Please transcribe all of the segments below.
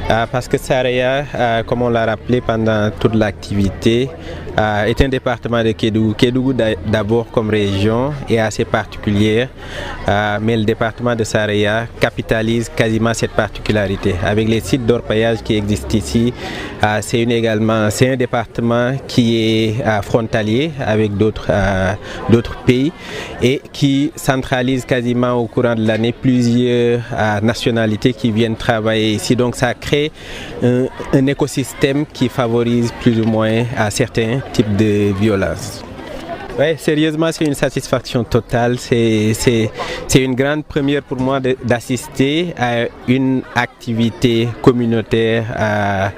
Parce que Saraya, comme on l'a rappelé pendant toute l'activité, est un département de Kédougou. Kédougou d'abord comme région est assez particulière, mais le département de Saraya capitalise quasiment cette particularité. Avec les sites d'orpaillage qui existent ici, c'est un département qui est frontalier avec d'autres pays et qui centralise quasiment au courant de l'année plusieurs nationalités qui viennent travailler ici. Donc ça crée un écosystème qui favorise plus ou moins certains types de violences. Ouais, sérieusement, c'est une satisfaction totale. C'est une grande première pour moi d'assister à une activité communautaire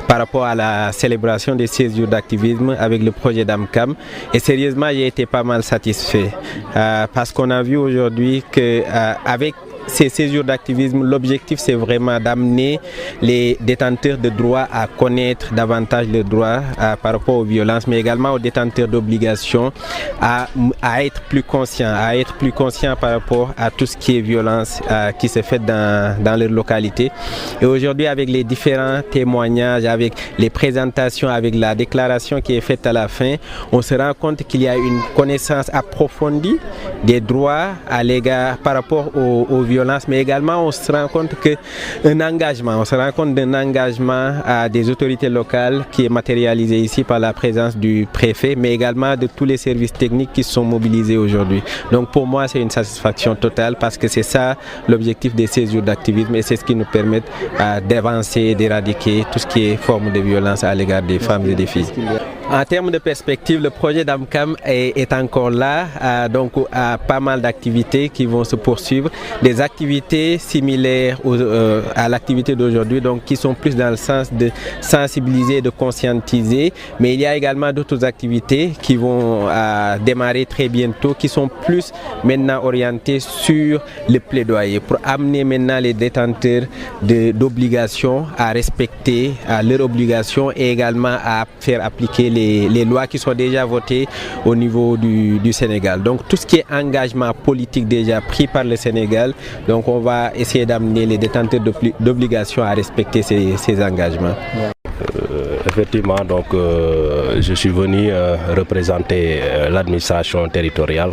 par rapport à la célébration des 16 jours d'activisme avec le projet d'AMCAM. Et sérieusement, j'ai été pas mal satisfait parce qu'on a vu aujourd'hui qu'avec ces 16 jours d'activisme, l'objectif c'est vraiment d'amener les détenteurs de droits à connaître davantage leurs droits par rapport aux violences, mais également aux détenteurs d'obligations à être plus conscients par rapport à tout ce qui est violence qui se fait dans leur localité. Et aujourd'hui, avec les différents témoignages, avec les présentations, avec la déclaration qui est faite à la fin, on se rend compte qu'il y a une connaissance approfondie des droits à l'égard par rapport aux violences, mais également on se rend compte d'un engagement des autorités locales qui est matérialisé ici par la présence du préfet, mais également de tous les services techniques qui sont mobilisés aujourd'hui. Donc pour moi, c'est une satisfaction totale parce que c'est ça l'objectif des 16 jours d'activisme et c'est ce qui nous permet d'avancer, d'éradiquer tout ce qui est forme de violence à l'égard des femmes et des filles. En termes de perspective, le projet d'AMCAM est encore là, donc pas mal d'activités qui vont se poursuivre, des activités similaires à l'activité d'aujourd'hui, donc qui sont plus dans le sens de sensibiliser, de conscientiser, mais il y a également d'autres activités qui vont démarrer très bientôt, qui sont plus maintenant orientées sur le plaidoyer, pour amener maintenant les détenteurs d'obligations à respecter leurs obligations et également à faire appliquer les lois qui sont déjà votées au niveau du Sénégal. Donc tout ce qui est engagement politique déjà pris par le Sénégal, donc on va essayer d'amener les détenteurs d'obligations à respecter ces engagements. Effectivement, donc je suis venu représenter l'administration territoriale.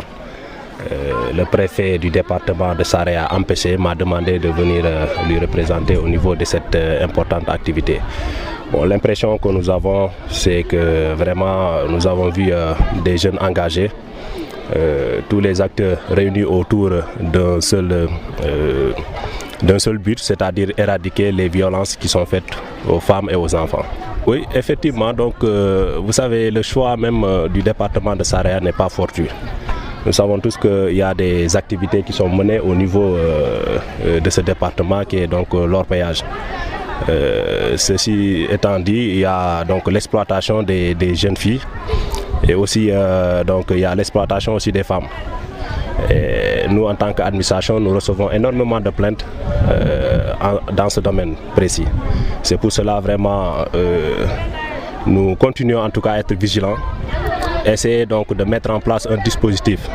Le préfet du département de Saraya m'a demandé de venir lui représenter au niveau de cette importante activité. Bon, l'impression que nous avons, c'est que vraiment nous avons vu des jeunes engagés, tous les acteurs réunis autour d'un seul but, c'est-à-dire éradiquer les violences qui sont faites aux femmes et aux enfants. Oui, effectivement, donc vous savez, le choix même du département de Saraya n'est pas fortuit. Nous savons tous qu'il y a des activités qui sont menées au niveau de ce département qui est donc l'orpaillage. Ceci étant dit, il y a donc l'exploitation des jeunes filles et aussi donc il y a l'exploitation aussi des femmes. Et nous, en tant qu'administration, nous recevons énormément de plaintes dans ce domaine précis. C'est pour cela vraiment nous continuons en tout cas à être vigilants, essayer donc de mettre en place un dispositif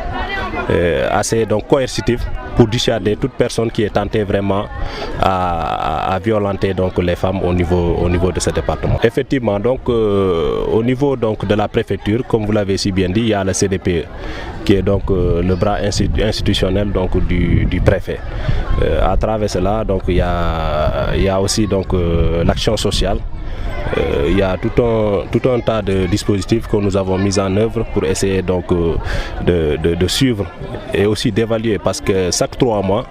assez donc coercitif pour dissuader toute personne qui est tentée vraiment à violenter donc les femmes au niveau de ce département. Effectivement, donc au niveau donc de la préfecture, comme vous l'avez si bien dit, il y a le CDPE qui est donc le bras institutionnel donc du préfet. À travers cela, donc il y a aussi donc l'action sociale. Il y a tout un tas de dispositifs que nous avons mis en œuvre pour essayer donc de suivre et aussi d'évaluer, parce que chaque 3 mois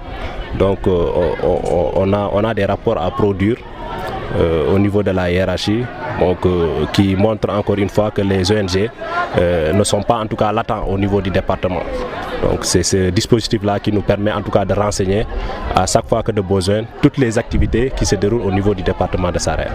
donc on a des rapports à produire au niveau de la hiérarchie, donc, qui montrent encore une fois que les ONG ne sont pas en tout cas latents au niveau du département. Donc c'est ce dispositif-là qui nous permet en tout cas de renseigner à chaque fois que de besoin toutes les activités qui se déroulent au niveau du département de Saraya.